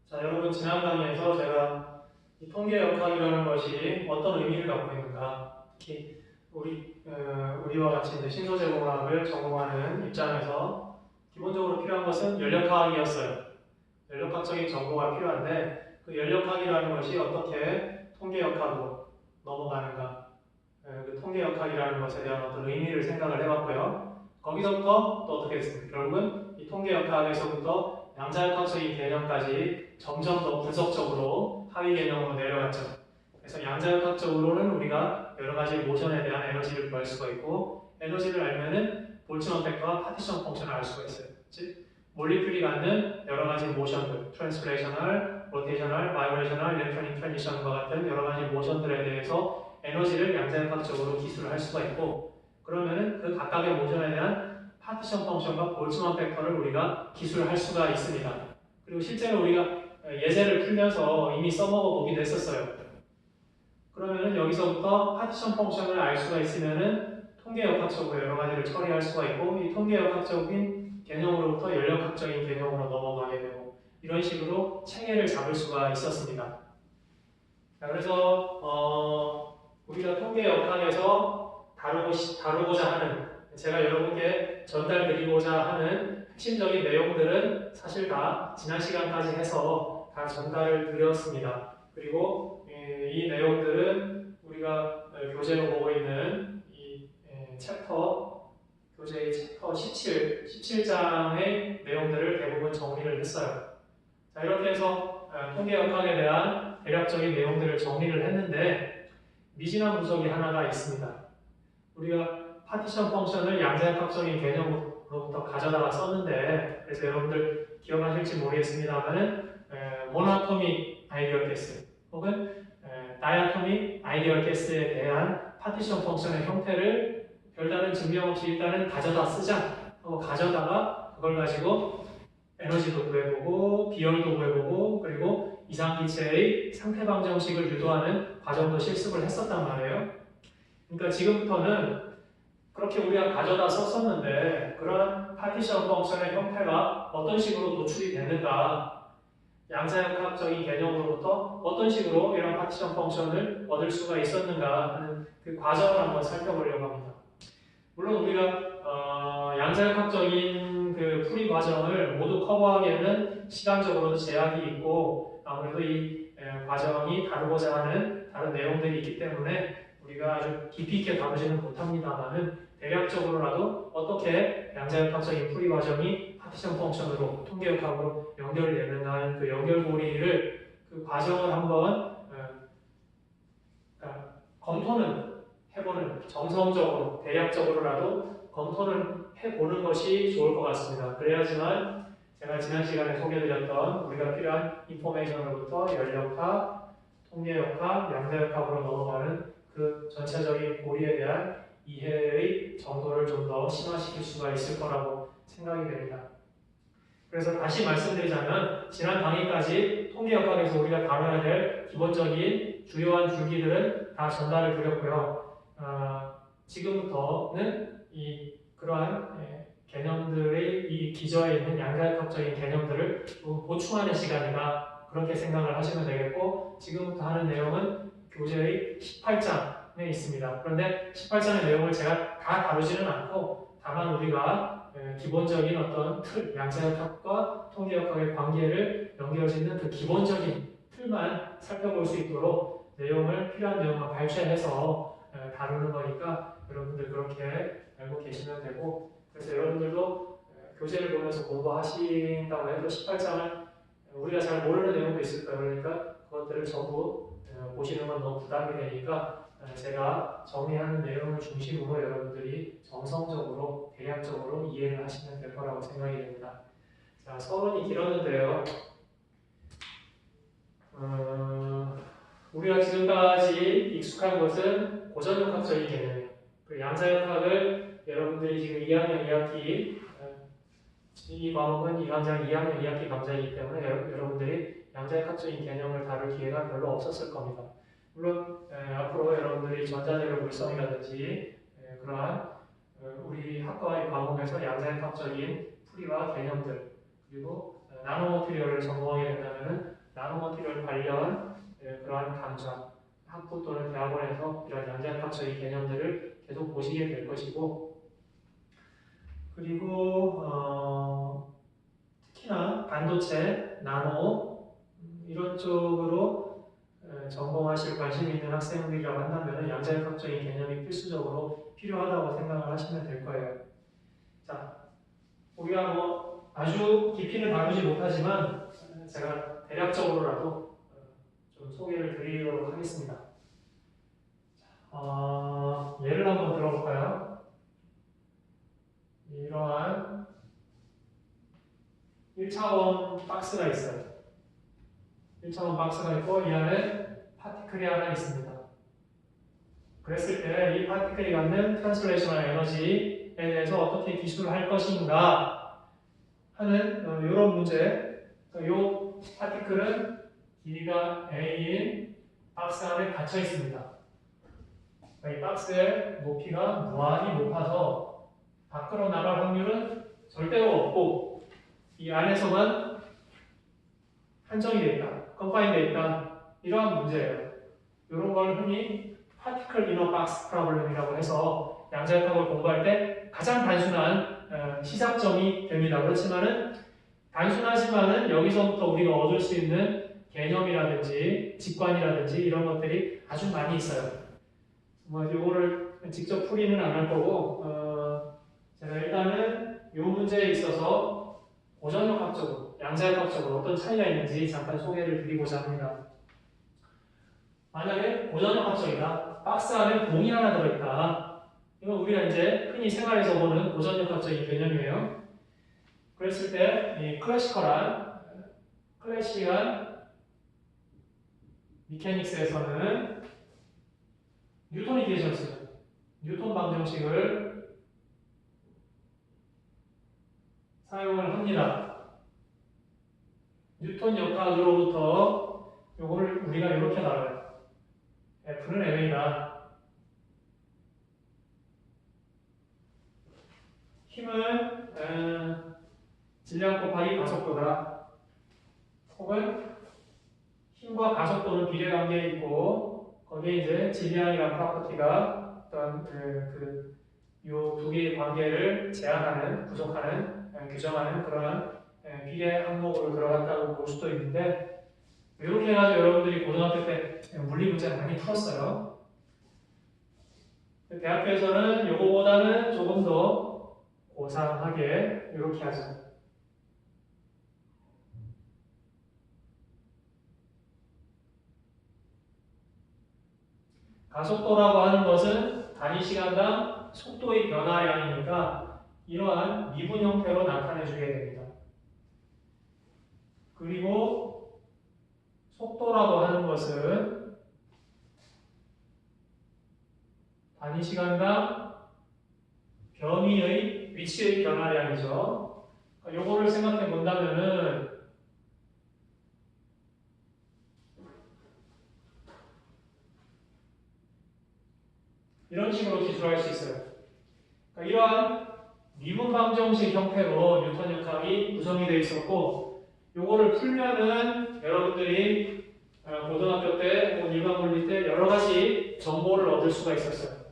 자, 여러분 지난 강의에서 제가 이 통계 역학이라는 것이 어떤 의미를 갖고 있는가, 특히 우리와 같이 이제 신소재공학을 전공하는 입장에서 기본적으로 필요한 것은 연력학이었어요. 연력학적인 정보가 필요한데 그 연력학이라는 것이 어떻게 통계 역학으로 넘어가는가, 그 통계 역학이라는 것에 대한 어떤 의미를 생각을 해봤고요. 거기서부터 또 어떻게 됐습니까? 결국은 이 통계 역학에서부터 양자역학적인 개념까지 점점 더 분석적으로 하위 개념으로 내려갔죠. 그래서 양자역학적으로는 우리가 여러 가지 모션에 대한 에너지를 구할 수가 있고, 에너지를 알면은 볼츠만 팩터와 파티션 펑션을 알 수가 있어요. 즉 몰리큘이 갖는 여러 가지 모션들, 트랜스레이셔널, 로테이셔널, 바이브레이셔널, 일렉트로닉 트랜지션과 같은 여러 가지 모션들에 대해서 에너지를 양자역학적으로 기술을 할 수가 있고, 그러면은 그 각각의 모션에 대한 파티션 펑션과 볼츠만 팩터를 우리가 기술할 수가 있습니다. 그리고 실제로 우리가 예제를 풀면서 이미 써먹어 보기도 했었어요. 그러면은 여기서부터 파티션 펑션을 알 수가 있으면은 통계역학적으로 여러 가지를 처리할 수가 있고, 이 통계역학적인 개념으로부터 연력학적인 개념으로 넘어가게 되고, 이런 식으로 체계를 잡을 수가 있었습니다. 자, 그래서 우리가 통계역학에서 다루고자 하는, 제가 여러분께 전달드리고자 하는 핵심적인 내용들은 사실 다 지난 시간까지 해서 다 전달을 드렸습니다. 그리고 이 내용들은 우리가 교재로 보고 있는 이 교재의 챕터 17장의 내용들을 대부분 정리를 했어요. 자, 이렇게 해서 통계역학에 대한 대략적인 내용들을 정리를 했는데 미진한 구석이 하나가 있습니다. 우리가 파티션 펑션을 양자역학적인 개념으로부터 가져다가 썼는데, 그래서 여러분들 기억하실지 모르겠습니다만은 모노아토믹 아이디얼 가스 혹은 다이아토믹 아이디얼 가스에 대한 파티션 펑션의 형태를 별다른 증명 없이 일단은 가져다 쓰자 하고 가져다가 그걸 가지고 에너지도 구해보고 비열도 구해보고 그리고 이상기체의 상태 방정식을 유도하는 과정도 실습을 했었단 말이에요. 그러니까 지금부터는 그렇게 우리가 가져다 썼었는데 그런 파티션 펑션의 형태가 어떤 식으로 도출이 됐는가, 양자역학적인 개념으로부터 어떤 식으로 이런 파티션 펑션을 얻을 수가 있었는가 하는 그 과정을 한번 살펴보려고 합니다. 물론 우리가 양자역학적인 그 풀이 과정을 모두 커버하기에는 시간적으로도 제약이 있고, 아무래도 이 과정이 다루고자 하는 다른 내용들이 있기 때문에 우리가 아주 깊이 있게 다루지는 못합니다만은 대략적으로라도 어떻게 양자역학적인 풀이 과정이 파티션 펑션으로 통계역학으로 연결이 되는가 하는 그 연결고리를, 그 과정을 한번 검토는 해보는, 정성적으로 대략적으로라도 검토는 해보는 것이 좋을 것 같습니다. 그래야지만 제가 지난 시간에 소개해드렸던 우리가 필요한 인포메이션으로부터 연력학, 통계역학, 양자역학으로 넘어가는 그 전체적인 고리에 대한 이해의 정도를 좀 더 심화시킬 수가 있을 거라고 생각이 됩니다. 그래서 다시 말씀드리자면 지난 강의까지 통계역학에서 우리가 다뤄야 될 기본적인 주요한 줄기들은 다 전달을 드렸고요. 지금부터는 그러한 개념들의 이 기저에 있는 양자역학적인 개념들을 좀 보충하는 시간이다, 그렇게 생각을 하시면 되겠고, 지금부터 하는 내용은 교재의 18장에 있습니다. 그런데 18장의 내용을 제가 다 다루지는 않고 다만 우리가 기본적인 어떤 틀, 양자역학과 통계역학의 관계를 연결짓는 그 기본적인 틀만 살펴볼 수 있도록 필요한 내용만 발췌해서 다루는 거니까 여러분들 그렇게 알고 계시면 되고, 그래서 여러분들도 교재를 보면서 공부하신다고 해도 18장을 우리가 잘 모르는 내용도 있을 거예요. 그러니까 그것들을 전부 보시는 건 너무 부담이 되니까 제가 정리하는 내용을 중심으로 여러분들이 정성적으로 대략적으로 이해를 하시면 될 거라고 생각이 됩니다. 자, 서론이 길었는데요. 우리가 지금까지 익숙한 것은 고전역학적인 개념이에요. 그 양자역학을 여러분들이 지금 2학년 2학기, 이 과목은 이 강좌는 2학년 2학기 강좌이기 때문에 여러분들이 양자역학적인 개념을 다룰 기회가 별로 없었을 겁니다. 물론 앞으로 여러분들이 전자재료 물성이라든지 그러한 우리 학과의 과목에서 양자역학적인 풀이와 개념들, 그리고 나노 머티리얼을 전공하게 된다면 나노마테리얼 관련 그러한 강좌, 학부 또는 대학원에서 이런 양자역학적인 개념들을 계속 보시게 될 것이고, 그리고 특히나 반도체, 나노 이런 쪽으로 전공하실 관심 있는 학생들이라고 한다면 양자역학적인 개념이 필수적으로 필요하다고 생각을 하시면 될 거예요. 자, 우리가 뭐 아주 깊이는 다루지 못하지만 제가 대략적으로라도 좀 소개를 드리도록 하겠습니다. 예를 한번 들어볼까요? 이러한 1차원 박스가 있어요. 1차원 박스가 있고 이 안에 파티클이 하나 있습니다. 그랬을 때 이 파티클이 갖는 트랜슬레이셔널 에너지에 대해서 어떻게 기술을 할 것인가 하는 이런 문제. 이 파티클은 길이가 A인 박스 안에 갇혀 있습니다. 이 박스의 높이가 무한히 높아서 밖으로 나갈 확률은 절대로 없고 이 안에서만 한정이 되어 있다, 컨파인 되어 있다, 이러한 문제예요. 이런 걸 흔히 파티클 이너 박스 프로블렘이라고 해서 양자역학을 공부할 때 가장 단순한 시작점이 됩니다. 그렇지만은 단순하지만은 여기서부터 우리가 얻을 수 있는 개념이라든지 직관이라든지 이런 것들이 아주 많이 있어요. 뭐 이거를 직접 풀이는 안 할 거고 제가 일단은 이 문제에 있어서 고전역학적으로, 양자역학적으로 어떤 차이가 있는지 잠깐 소개를 드리고자 합니다. 만약에 고전역학적이다, 박스 안에 공이 하나 들어있다. 이건 우리가 이제 흔히 생활에서 보는 고전역학적인 개념이에요. 그랬을 때 이 클래식한 미케닉스에서는 뉴턴 이퀘이션스, 뉴턴 방정식을 사용을 합니다. 뉴턴 역학으로부터 요거를 우리가 이렇게 나눠요. F는 MA다. 힘은 질량 곱하기 가속도다. 혹은 힘과 가속도는 비례관계에 있고 거기에 이제 질량이라는 프로퍼티가 어떤 요 두 개의 관계를 제한하는, 부족하는, 규정하는 그런 비례 항목으로 들어갔다고 볼 수도 있는데, 이렇게 해가지고 여러분들이 고등학교 때 물리 문제 많이 풀었어요. 대학교에서는 요거보다는 조금 더 고상하게 이렇게 하죠. 가속도라고 하는 것은 단위 시간당 속도의 변화량이니까 이러한 미분 형태로 나타내주게 됩니다. 그리고 속도라고 하는 것은 단위 시간당 변위의 위치의 변화량이죠. 요거를 생각해 본다면은 이런 식으로 기술할 수 있어요. 그러니까 이러한 미분 방정식 형태로 뉴턴 역학이 구성이 되어 있었고, 요거를 풀면은 여러분들이 고등학교 때 혹은 일반 물리 때 여러 가지 정보를 얻을 수가 있었어요.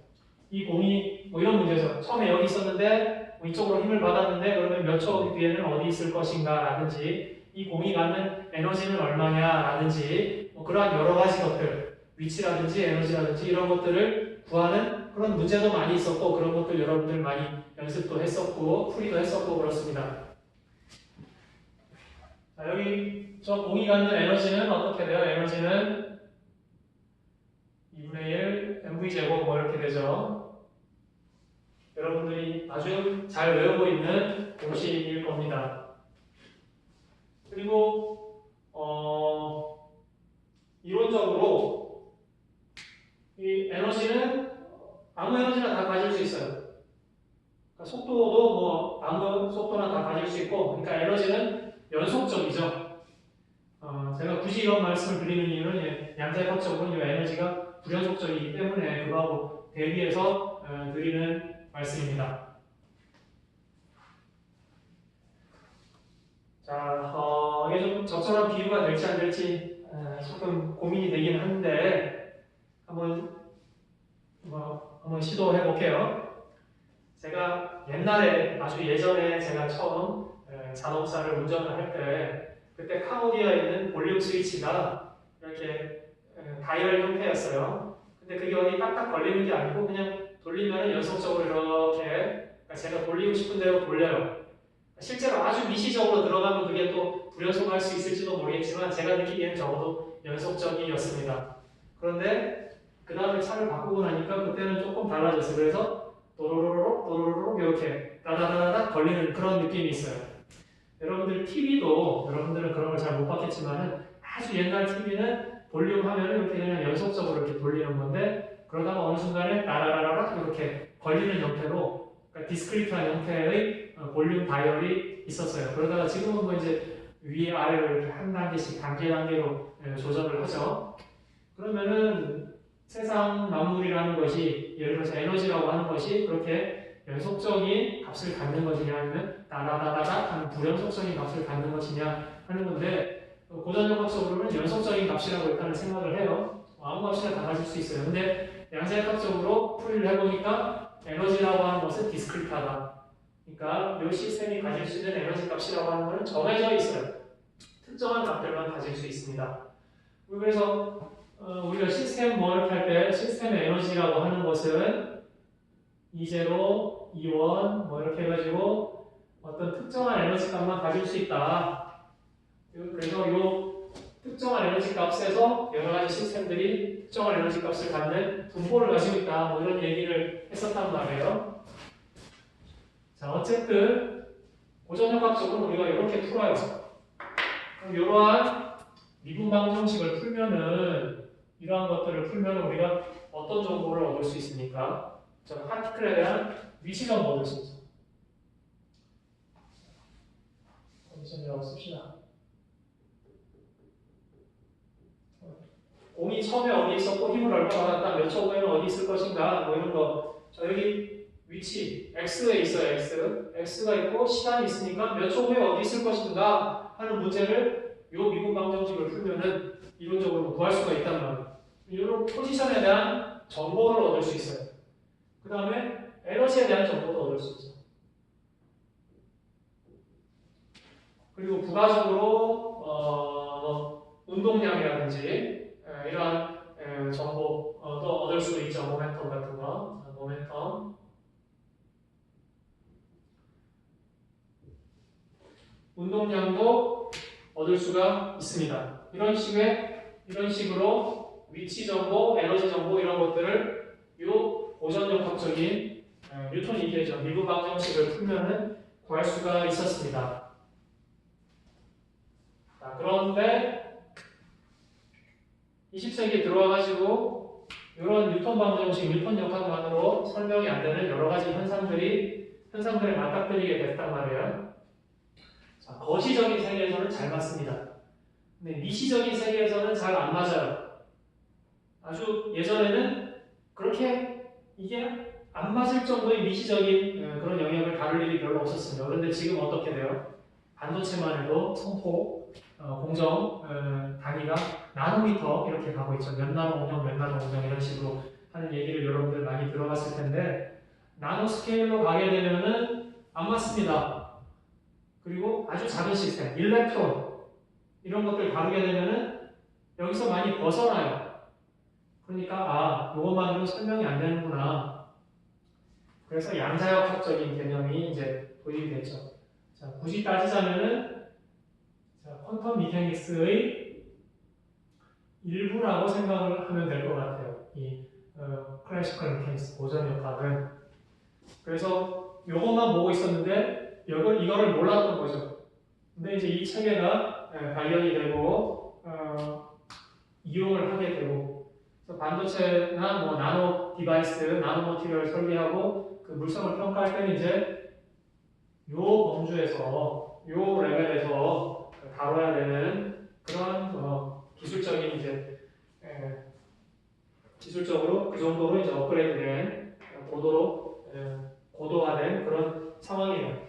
이 공이 뭐 이런 문제죠. 처음에 여기 있었는데 뭐 이쪽으로 힘을 받았는데 그러면 몇 초 뒤에는 어디 있을 것인가 라든지, 이 공이 갖는 에너지는 얼마냐 라든지, 뭐 그러한 여러 가지 것들, 위치라든지 에너지라든지 이런 것들을 구하는 그런 문제도 많이 있었고, 그런 것들 여러분들 많이 연습도 했었고 풀이도 했었고 그렇습니다. 자, 여기 저 공이 갖는 에너지는 어떻게 돼요? 에너지는 2분의 1 mv제곱 뭐 이렇게 되죠. 여러분들이 아주 잘 외우고 있는 공식일 겁니다. 그리고 이론적으로 이 에너지는 아무 에너지나 다 가질 수 있어요. 그러니까 속도도 뭐 아무 속도나 다 가질 수 있고, 그러니까 에너지는 연속적이죠. 제가 굳이 이런 말씀을 드리는 이유는 양자역학적으로 이 에너지가 불연속적이기 때문에 그거하고 대비해서 드리는 말씀입니다. 자, 이게 좀 적절한 비유가 될지 안 될지 조금 고민이 되긴 하는데 한번 시도해 볼게요. 제가 옛날에 아주 예전에 제가 처음 자동차를 운전을 할 때 그때 카모디아에 있는 볼륨 스위치가 이렇게 다이얼 형태였어요. 근데 그게 어디 딱딱 걸리는 게 아니고 그냥 돌리면 연속적으로 이렇게 그러니까 제가 돌리고 싶은 대로 돌려요. 실제로 아주 미시적으로 들어가면 그게 또 불연속할 수 있을지도 모르겠지만 제가 느끼기에는 적어도 연속적이었습니다. 그런데 그 다음에 차를 바꾸고 나니까 그때는 조금 달라졌어요. 그래서 도로로록 이렇게 다다다다닥 걸리는 그런 느낌이 있어요. 여러분들 TV도 여러분들은 그런 걸 잘 못 봤겠지만은 아주 옛날 TV는 볼륨 화면을 이렇게 그냥 연속적으로 이렇게 돌리는 건데 그러다가 어느 순간에 따라라라락 이렇게 걸리는 형태로 그러니까 디스크리트한 형태의 볼륨 다이얼이 있었어요. 그러다가 지금은 뭐 이제 위 아래로 이렇게 한 단계씩 단계로 조절을 하죠. 그러면은 세상 만물이라는 것이 예를 들어서 에너지라고 하는 것이 그렇게 연속적인 값을 갖는 것이냐 아니면 따다다다닥 하는 불연속적인 값을 갖는 것이냐 하는 건데 고전역학적으로는 연속적인 값이라고 일단은 생각을 해요. 아무 값이나 다 가질 수 있어요. 근데 양자역학적으로 풀이를 해보니까 에너지라고 하는 것은 디스크리트하다. 그러니까 이 시스템이 가질 수 있는 에너지 값이라고 하는 것은 정해져 있어요. 특정한 값들만 가질 수 있습니다. 그래서 우리가 시스템 뭘 할 때 시스템의 에너지라고 하는 것은 E0, E1 뭐 이렇게 해가지고 어떤 특정한 에너지 값만 가질 수 있다. 그래서 이 특정한 에너지 값에서 여러 가지 시스템들이 특정한 에너지 값을 갖는 분포를 가지고 있다. 뭐 이런 얘기를 했었단 말이에요. 자, 어쨌든 고전역학적으로 우리가 이렇게 풀어요. 그럼 이러한 미분방 정식을 풀면은 이러한 것들을 풀면 우리가 어떤 정보를 얻을 수 있습니까? 자, 파티클에 대한 위치 정보 얻을 수 있죠. 컨디션이라고 씁시다. 공이 처음에 어디 있었고 힘을 얼마 받았다, 몇 초 후에는 어디 있을 것인가, 뭐 이런 거. 자, 여기 위치, x에 있어요, x. x가 있고 시간이 있으니까 몇 초 후에 어디 있을 것인가 하는 문제를 이 미분방 정식을 풀면은 이론적으로 구할 수가 있단 말이에요. 이런 포지션에 대한 정보를 얻을 수 있어요. 그 다음에 에너지에 대한 정보도 얻을 수 있죠. 그리고 부가적으로 운동량이라든지 이러한 정보도 얻을 수 있죠. 모멘텀 같은 거. 모멘텀. 운동량도 얻을 수가 있습니다. 이런 식으로 위치 정보, 에너지 정보 이런 것들을 이 고전역학적인 뉴턴 이계죠. 미분방 정식을 풀면은 구할 수가 있었습니다. 자, 그런데 20세기에 들어와가지고 이런 뉴턴 방정식, 뉴턴 역학만으로 설명이 안 되는 여러 가지 현상들에 맞닥뜨리게 됐단 말이에요. 자, 거시적인 세계에서는 잘 맞습니다. 근데 미시적인 세계에서는 잘 안 맞아요. 아주 예전에는 그렇게 이게 안 맞을 정도의 미시적인 그런 영역을 다룰 일이 별로 없었습니다. 그런데 지금 어떻게 돼요? 반도체만 해도 성폭, 공정 단위가 나노미터 이렇게 가고 있죠. 몇 나노 공정, 몇 나노 공정 이런 식으로 하는 얘기를 여러분들 많이 들어봤을 텐데 나노 스케일로 가게 되면은 안 맞습니다. 그리고 아주 작은 시스템, 일렉트론 이런 것들 다루게 되면은 여기서 많이 벗어나요. 그러니까 이것만으로 설명이 안 되는구나. 그래서 양자역학적인 개념이 이제 도입이 됐죠. 자, 굳이 따지자면은 퀀텀 미케닉스의 일부라고 생각을 하면 될 것 같아요. 이 클래시컬 미케닉스 고전역학은. 그래서 이것만 보고 있었는데 이거를 몰랐던 거죠. 근데 이제 이 체계가 발견이 되고 이용을 하게 되고 그래서 반도체나 뭐 나노 디바이스, 나노 머티리얼 설계하고 그 물성을 평가할 때는 이제 요 범주에서 요 레벨에서 다뤄야 되는 그런 기술적인 이제 기술적으로 그 정도로 이제 업그레이드된 고도화된 그런 상황이에요.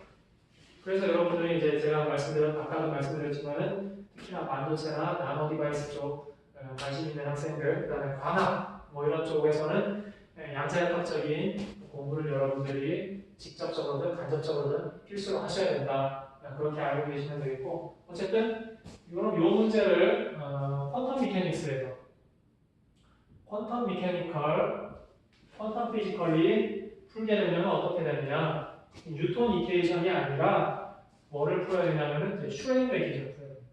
그래서 여러분들이 이제 제가 아까도 말씀드렸지만은 특히나 반도체나 나노 디바이스 쪽 관심 있는 학생들, 그다음에 광학 뭐 이런 쪽에서는 양자역학적인 공부를 여러분들이 직접적으로든 간접적으로든 필수로 하셔야 된다. 그렇게 알고 계시면 되겠고, 어쨌든 이거는 요 문제를 퀀텀 미케닉스에서 퀀텀 미케니컬, 퀀텀 피지컬리 풀게 되면 어떻게 되느냐? 뉴턴 이퀘이션이 아니라 뭐를 풀어야 되냐면은 슈레딩거 이퀘이션을 풀어야 됩니다.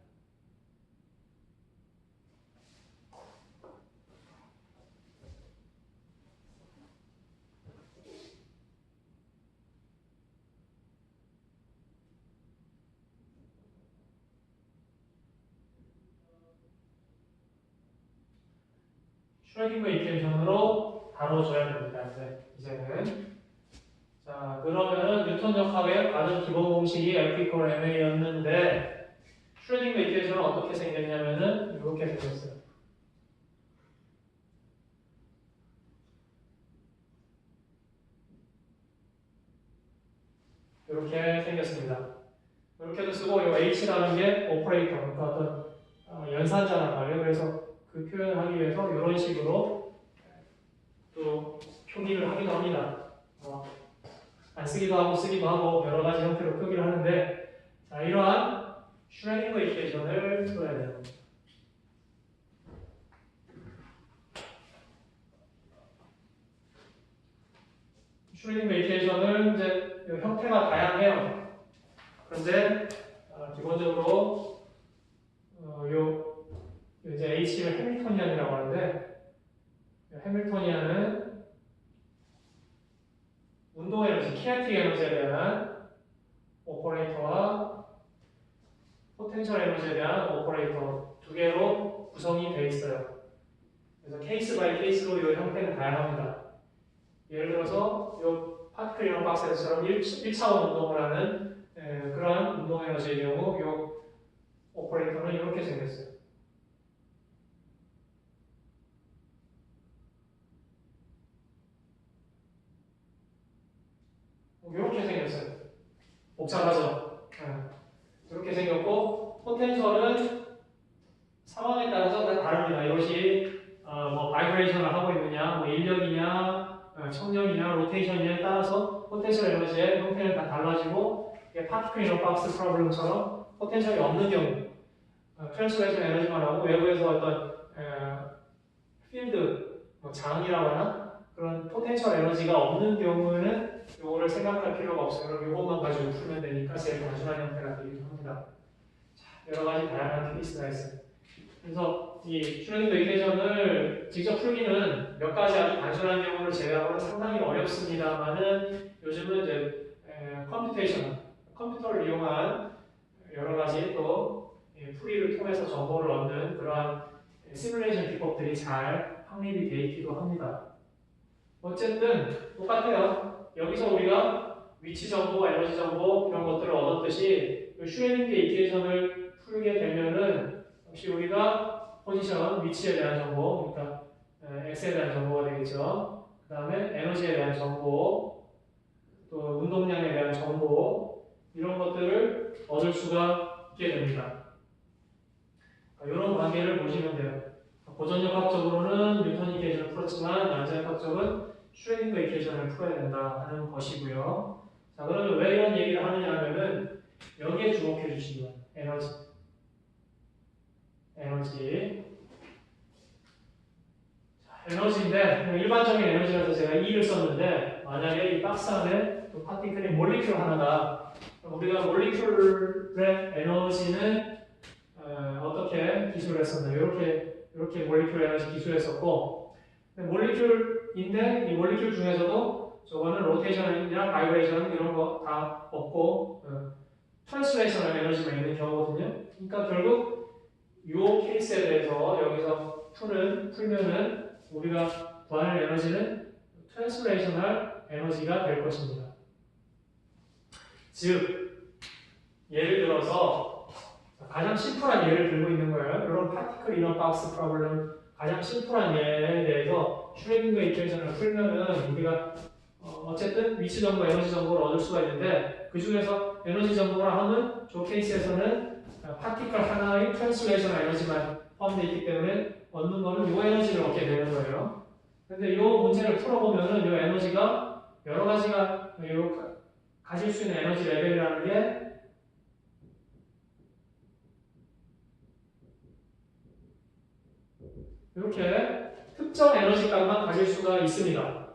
슈레딩거 이퀘이션으로 다뤄줘야 됩니다. 이제는. 자, 그러면은 뉴턴 역학의 가장 기본 공식이 F 이퀄 ma였는데 슈레딩거 이퀘이션은 어떻게 생겼냐면은 이렇게 생겼어요. 이렇게 생겼습니다. 이렇게도 쓰고 이 H라는 게 오퍼레이터, 그러니까 어떤 연산자란 말이에요. 그래서 그 표현을 하기 위해서 이런 식으로 또 표기를 하기도 합니다. 안 쓰기도 하고 쓰기도 하고 여러 가지 형태로 표기를 하는데, 자, 이러한 슈레딩거 이퀘이션을 풀어야 되는 겁니다. 슈레딩거 이퀘이션은 이제 형태가 다양해요. 그런데 기본적으로 이제 H를 해밀토니안이라고 하는데, 해밀토니안은 운동 에너지, 키네틱 에너지에 대한 오퍼레이터와 포텐셜 에너지에 대한 오퍼레이터 두 개로 구성이 되어 있어요. 그래서 케이스 바이 케이스로 이 형태는 다양합니다. 예를 들어서 이 파티클 이런 박스에서처럼 1차원 운동을 하는 그러한 운동 에너지의 경우 이 오퍼레이터는 이렇게 생겼어요. 이렇게 생겼어요. 복잡하죠? 이렇게 생겼고, 포텐셜은 상황에 따라서 다 다릅니다. 이것이 뭐 바이브레이션을 하고 있느냐, 뭐 인력이냐, 청력이냐, 로테이션이냐에 따라서 포텐셜 에너지의 형태는 다 달라지고, 파티클 이너 박스 프로블럼처럼 포텐셜이 없는 경우, 트랜스레이션 에너지만 하고 외부에서 어떤 필드, 뭐 장이라고 하나 그런 포텐셜 에너지가 없는 경우는 요거를 생각할 필요가 없어요. 그럼 요것만 가지고 풀면 되니까 제일 단순한 형태가 되기도 합니다. 자, 여러 가지 다양한 케이스가 있어요. 그래서 이 슈레딩거 이퀘이션을 직접 풀기는 몇 가지 아주 단순한 경우를 제외하고는 상당히 어렵습니다만은 요즘은 이제 컴퓨터를 이용한 여러 가지 또 풀이를 통해서 정보를 얻는 그러한 시뮬레이션 기법들이 잘 확립이 되어 있기도 합니다. 어쨌든 똑같아요. 여기서 우리가 위치 정보, 에너지 정보 이런 것들을 얻었듯이 슈레딩거 이퀘이션을 풀게 되면은 역시 우리가 포지션, 위치에 대한 정보, 그러니까 X에 대한 정보가 되겠죠. 그 다음에 에너지에 대한 정보, 또 운동량에 대한 정보 이런 것들을 얻을 수가 있게 됩니다. 이런 관계를 보시면 돼요. 고전역학적으로는 뉴턴 이퀘이션을 풀었지만 양자역학적은 슈레딩거 이퀘이션을 풀어야 된다 하는 것이고요. 자, 그러면 왜 이런 얘기를 하느냐 하면은 여기에 주목해 주시면 에너지. 자, 에너지인데 일반적인 에너지라서 제가 E를 썼는데 만약에 이 박스 안에 또 파티클이 몰리큘 하나가 우리가 몰리큘의 에너지는 어떻게 기술을 했었나요? 이렇게 몰리큘 에너지 기술했었고, 몰리큘인데 이 몰리큘 중에서도 저거는 로테이션이나 바이브레이션 이런 거 다 없고 트랜스레이셔널 에너지만 있는 경우거든요. 그러니까 결국 이 케이스에 대해서 여기서 풀면은 우리가 구하는 에너지는 트랜스레이셔널 에너지가 될 것입니다. 즉 예를 들어서 가장 심플한 예를 들고 있는 거예요. 이런 파티클 이너 박스 프로블럼 가장 심플한 예에 대해서 슈레딩거 이퀘이션을 풀면은 우리가 어쨌든 위치 정보, 에너지 정보를 얻을 수가 있는데 그 중에서 에너지 정보라 하면 저 케이스에서는 파티클 하나의 트랜슬레이션 에너지만 포함되어 있기 때문에 얻는 거는 이 에너지를 얻게 되는 거예요. 근데 이 문제를 풀어보면은 이 에너지가 여러 가지가 가질 수 있는 에너지 레벨이라는 게 이렇게 특정 에너지 값만 가질 수가 있습니다.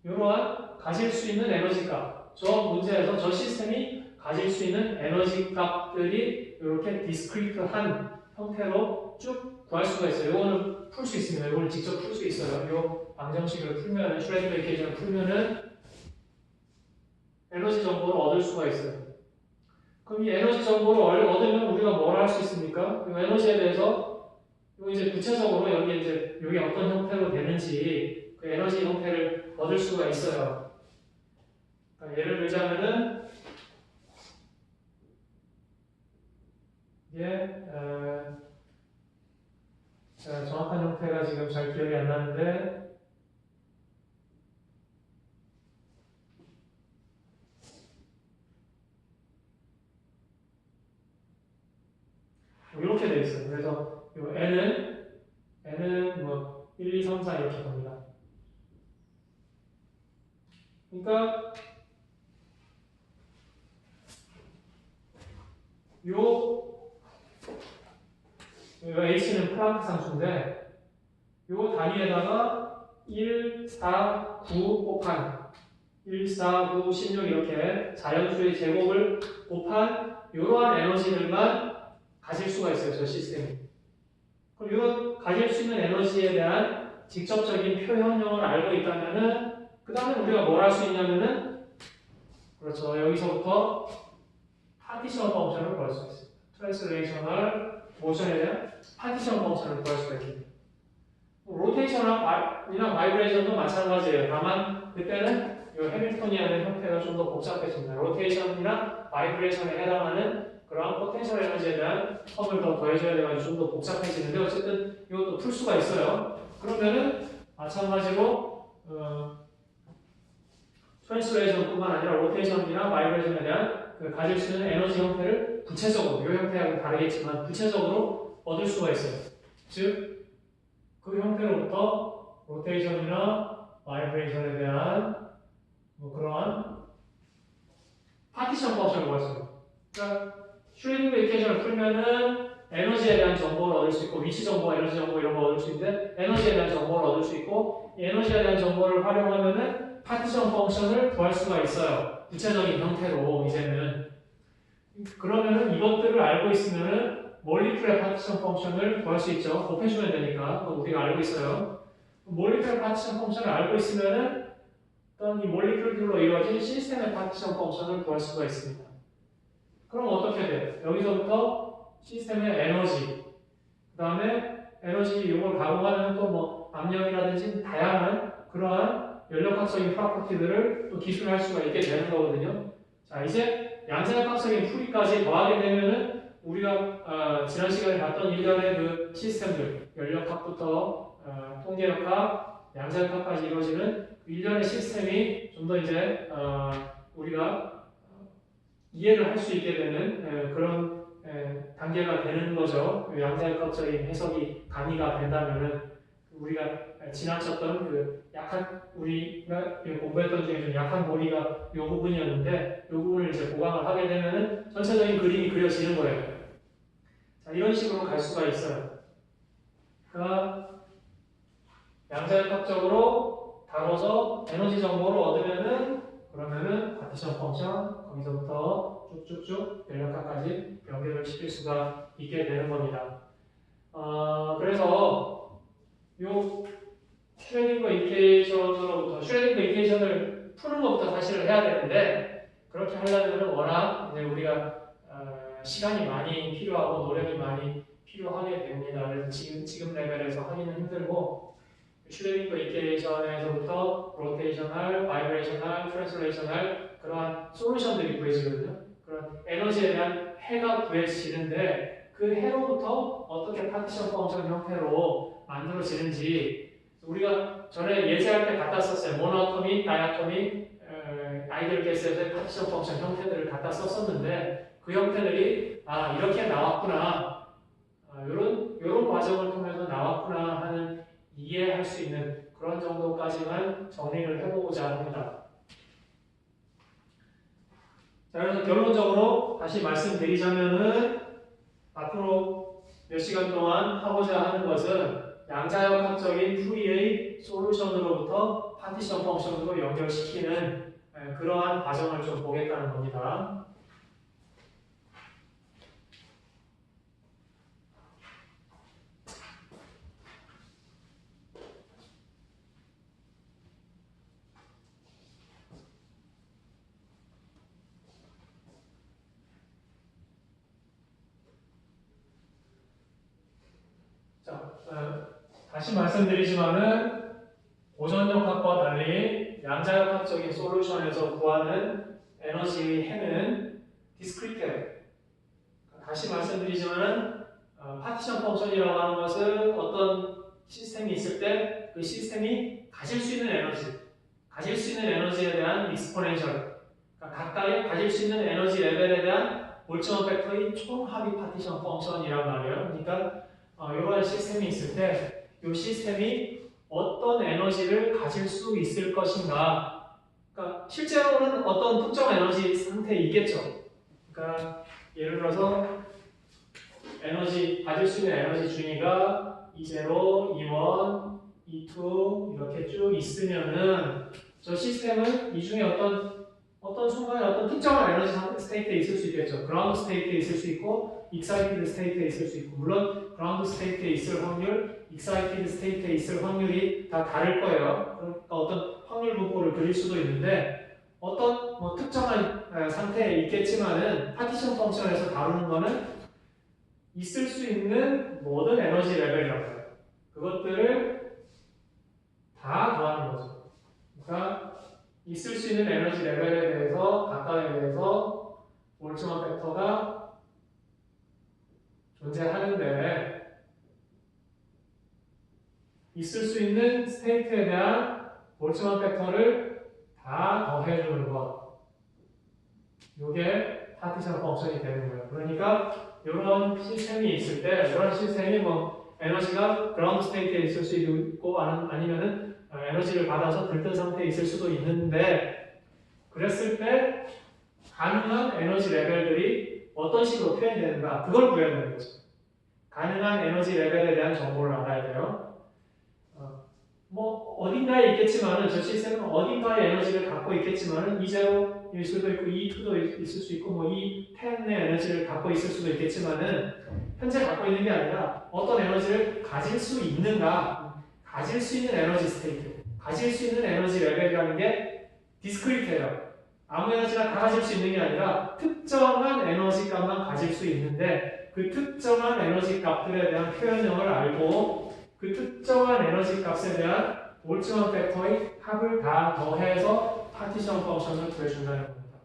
이러한 가질 수 있는 에너지 값. 저 문제에서 저 시스템이 가질 수 있는 에너지 값들이 이렇게 디스크리트한 형태로 쭉 구할 수가 있어요. 이거는 풀 수 있습니다. 이거는 직접 풀 수 있어요. 이 방정식을 풀면은, 슈레딩거 이퀘이션을 풀면은 에너지 정보를 얻을 수가 있어요. 그럼 이 에너지 정보를 얻으면 우리가 뭘 할 수 있습니까? 이 에너지에 대해서 이거 이제 구체적으로 여기 이제 이게 어떤 형태로 되는지 그 에너지 형태를 얻을 수가 있어요. 그러니까 예를 들자면은 이게 정확한 형태가 지금 잘 기억이 안 나는데 이렇게 되어 있어요. 그래서 이 n은 뭐 1, 2, 3, 4 이렇게 갑니다. 그러니까 요 h는 플랑크 상수인데 요 단위에다가 1, 4, 9 곱한 1, 4, 9, 16 이렇게 자연수의 제곱을 곱한 이러한 에너지들만 가질 수가 있어요. 저 시스템이. 그럼 이런 가질 수 있는 에너지에 대한 직접적인 표현형을 알고 있다면은 그 다음에 우리가 뭘 할 수 있냐면은 그렇죠. 여기서부터 파티션 펑션을 구할 수 있습니다. 트랜슬레이셔널 모션에 대한 파티션 펑션을 구할 수가 있습니다. 로테이션이나 바이브레이션도 마찬가지예요. 다만 그때는 이 해밀토니안의 형태가 좀 더 복잡해집니다. 로테이션이나 바이브레이션에 해당하는 그러한 포텐셜 에너지에 대한 텀을 더 더해줘야 돼가지고 좀 더 복잡해지는데 어쨌든 이것도 풀 수가 있어요. 그러면은 마찬가지로 트랜슬레이션뿐만 아니라 로테이션이나 바이브레이션에 대한 가질 수 있는 에너지 형태를 구체적으로 이 형태하고 다르겠지만 구체적으로 얻을 수가 있어요. 즉 그 형태로부터 로테이션이나 바이브레이션에 대한 뭐 그러한 파티션 펑션을 구할 수 있어요. 그러니까 슈레딩거 이퀘이션을 풀면은 에너지에 대한 정보를 얻을 수 있고 위치 정보, 에너지 정보 이런 거 얻을 수 있는데 에너지에 대한 정보를 얻을 수 있고 이 에너지에 대한 정보를 활용하면은 파티션 펑션을 구할 수가 있어요. 구체적인 형태로 이제는 그러면은 이것들을 알고 있으면은 몰리큘러 파티션 펑션을 구할 수 있죠. 곱해주면 되니까 그거 우리가 알고 있어요. 몰리큘러 파티션 펑션을 알고 있으면은 어떤 이 몰리큘들로 이루어진 시스템의 파티션 펑션을 구할 수가 있습니다. 그럼 어떻게 돼요? 여기서부터 시스템의 에너지, 그 다음에 에너지 이걸 가공하면 또 뭐 압력이라든지 다양한 그러한 연력학적인 프로퍼티들을 또 기술할 수가 있게 되는 거거든요. 자, 이제 양자역학적인 풀이까지 더하게 되면은 우리가 지난 시간에 봤던 일련의 그 시스템들, 연력학부터 통계역학, 양자역학까지 이루어지는 그 일련의 시스템이 좀 더 이제 우리가 이해를 할 수 있게 되는 그런 단계가 되는 거죠. 양자역학적인 해석이 가미가 된다면은 우리가 지나쳤던 그 약한 우리가 공부했던 중에 좀 약한 고리가 이 부분이었는데 이 부분을 이제 보강을 하게 되면은 전체적인 그림이 그려지는 거예요. 자, 이런 식으로 갈 수가 있어요. 그러니까 양자역학적으로 다뤄서 에너지 정보를 얻으면은 그러면은 파티션 펑션 거기서부터 쭉쭉쭉 연력학까지 연결을 시킬 수가 있게 되는 겁니다. 그래서 요 슈레딩거 이퀘이션을 푸는 것부터 사실 해야 되는데 그렇게 하려면 워낙 이제 우리가 시간이 많이 필요하고 노력이 많이 필요하게 됩니다. 그래서 지금 레벨에서 하기는 힘들고 슈레딩거 이퀘이션에서부터 로테이셔널, 바이브레이셔널, 트랜슬레이셔널 그러한 솔루션들이 구해지거든요. 그런 에너지에 대한 해가 구해지는데 그 해로부터 어떻게 파티션 펑션 형태로 만들어지는지 우리가 전에 예제할 때 갖다 썼어요. 모노토믹, 다이아토믹, 아이디얼 가스에서의 파티션 펑션 형태들을 갖다 썼었는데 그 형태들이 이렇게 나왔구나, 요런 과정을 통해서 나왔구나 하는 이해할 수 있는 그런 정도까지만 정리를 해보고자 합니다. 자, 그래서 결론적으로 다시 말씀드리자면은 앞으로 몇 시간 동안 하고자 하는 것은 양자역학적인 풀이의 솔루션으로부터 파티션 펑션으로 연결시키는 그러한 과정을 좀 보겠다는 겁니다. 자, 다시 말씀드리지만은 고전역학과 달리 양자역학적인 솔루션에서 구하는 에너지의 해는 디스크리트해요. 다시 말씀드리지만은 파티션 펑션이라고 하는 것은 어떤 시스템이 있을 때 그 시스템이 가질 수 있는 에너지에 대한 익스포넨셜, 그러니까 각각의 가질 수 있는 에너지 레벨에 대한 볼츠먼 팩터의 총합이 파티션 펑션이란 말이에요. 그러니까 이러한 시스템이 있을 때 이 시스템이 어떤 에너지를 가질 수 있을 것인가. 그러니까 실제로는 어떤 특정 에너지 상태에 있겠죠. 그러니까 예를 들어서 가질 수 있는 에너지 중위가 E0, E1, E2 이렇게 쭉 있으면은 저 시스템은 이 중에 어떤 순간에 어떤 특정한 에너지 스테이트에 있을 수 있겠죠. 그라운드 스테이트에 있을 수 있고 익사이티드 스테이트에 있을 수 있고, 물론 그라운드 스테이트에 있을 확률, 익사이티드 스테이트에 있을 확률이 다 다를 거예요. 그러니까 어떤 확률 분포를 그릴 수도 있는데 어떤 특정한 상태에 있겠지만은 파티션 펑션에서 다루는 거는 있을 수 있는 모든 에너지 레벨이라고 해요. 그것들을 다 더하는 거죠. 그러니까 있을 수 있는 에너지 레벨에 대해서 각각에 대해서 볼츠먼 팩터가 존재하는데 있을 수 있는 스테이트에 대한 볼츠먼 팩터를 다 더해주는 것. 이게 파티션 펑션이 되는 거예요. 그러니까 이런 시스템이 있을 때, 이런 시스템이 에너지가 그라운드 스테이트에 있을 수 있고 아니면은 에너지를 받아서 들뜬 상태에 있을 수도 있는데, 그랬을 때 가능한 에너지 레벨들이 어떤 식으로 표현이 되는가, 그걸 구해야 되는 거죠. 가능한 에너지 레벨에 대한 정보를 알아야 돼요. 어딘가에 있겠지만은, 저 시스템은 어딘가에 에너지를 갖고 있겠지만은 E0일 수도 있고 E2도 있을 수 있고 E10의 에너지를 갖고 있을 수도 있겠지만은 현재 갖고 있는 게 아니라 어떤 에너지를 가질 수 있는가, 가질 수 있는 에너지 스테이트, 가질 수 있는 에너지 레벨이라는 게 디스크리트해요. 아무 에너지나 다 가질 수 있는 게 아니라 특정한 에너지 값만 가질 수 있는데, 그 특정한 에너지 값들에 대한 표현형을 알고 그 특정한 에너지 값에 대한 볼츠먼 팩터의 합을 다 더해서 파티션 펑션을 구해준다는 겁니다.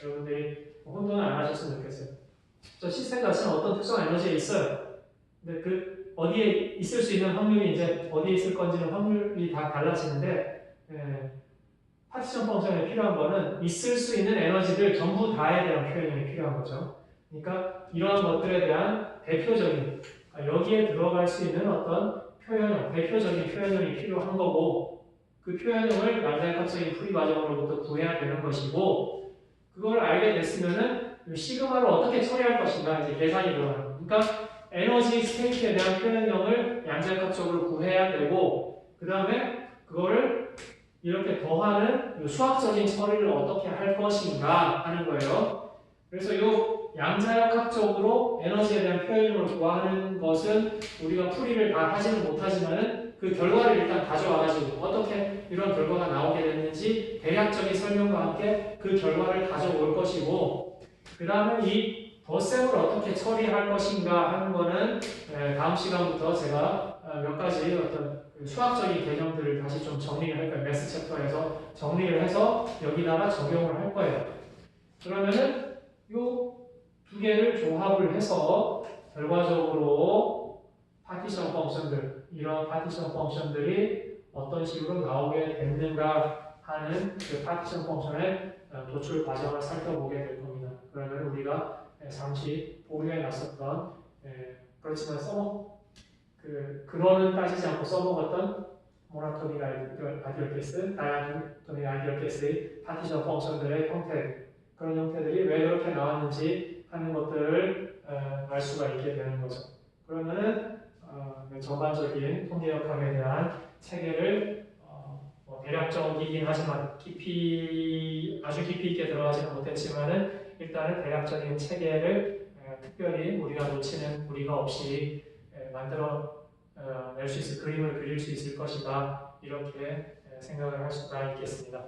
여러분들이 혼돈을 안 하셨으면 좋겠어요. 저 시스템 자체는 어떤 특정한 에너지에 있어요. 근데 그 어디에 있을 수 있는 확률이 이제 어디에 있을 건지는 확률이 다 달라지는데, 파티션 펑션에 필요한 거는 있을 수 있는 에너지들 전부 다에 대한 표현이 필요한 거죠. 그러니까 이러한 것들에 대한 대표적인, 여기에 들어갈 수 있는 어떤 표현형, 대표적인 표현형이 필요한 거고, 그 표현형을 양자역학적인 풀이 과정으로부터 구해야 되는 것이고, 그걸 알게 됐으면은 시그마를 어떻게 처리할 것인가 이제 계산이 들어가요. 그러니까 에너지 스테이트에 대한 표현형을 양자역학적으로 구해야 되고, 그 다음에 그거를 이렇게 더하는 수학적인 처리를 어떻게 할 것인가 하는 거예요. 그래서 이 양자역학적으로 에너지에 대한 표현을 구하는 것은 우리가 풀이를 다 하지는 못하지만은 그 결과를 일단 가져와가지고 어떻게 이런 결과가 나오게 됐는지 대략적인 설명과 함께 그 결과를 가져올 것이고, 그 다음에 이 덧셈을 어떻게 처리할 것인가 하는 거는 다음 시간부터 제가 몇 가지 어떤 수학적인 개념들을 다시 좀 정리를 할 거예요. 매스 챕터에서 정리를 해서 여기다가 적용을 할 거예요. 그러면은 요 두 개를 조합을 해서 결과적으로 파티션 펑션들, 이런 파티션 펑션들이 어떤 식으로 나오게 됐는가 하는 그 파티션 펑션의 도출 과정을 살펴보게 될 겁니다. 그러면 우리가 잠시 보류해 놨었던 그렇지만 근원은 따지지 않고 써먹었던 모노토닉 아이디얼 케이스, 다이아토닉 아이디얼 케이스의 파티션 펑션들의 형태, 그런 형태들이 왜 그렇게 나왔는지 하는 것들을 알 수가 있게 되는 거죠. 그러면은 전반적인 통계역학에 대한 체계를 대략적이긴 하지만 아주 깊이 있게 들어가지는 못했지만은 일단은 대략적인 체계를 특별히 무리가 없이 만들어 낼 수 있을 그림을 그릴 수 있을 것이다, 이렇게 생각을 할 수가 있겠습니다.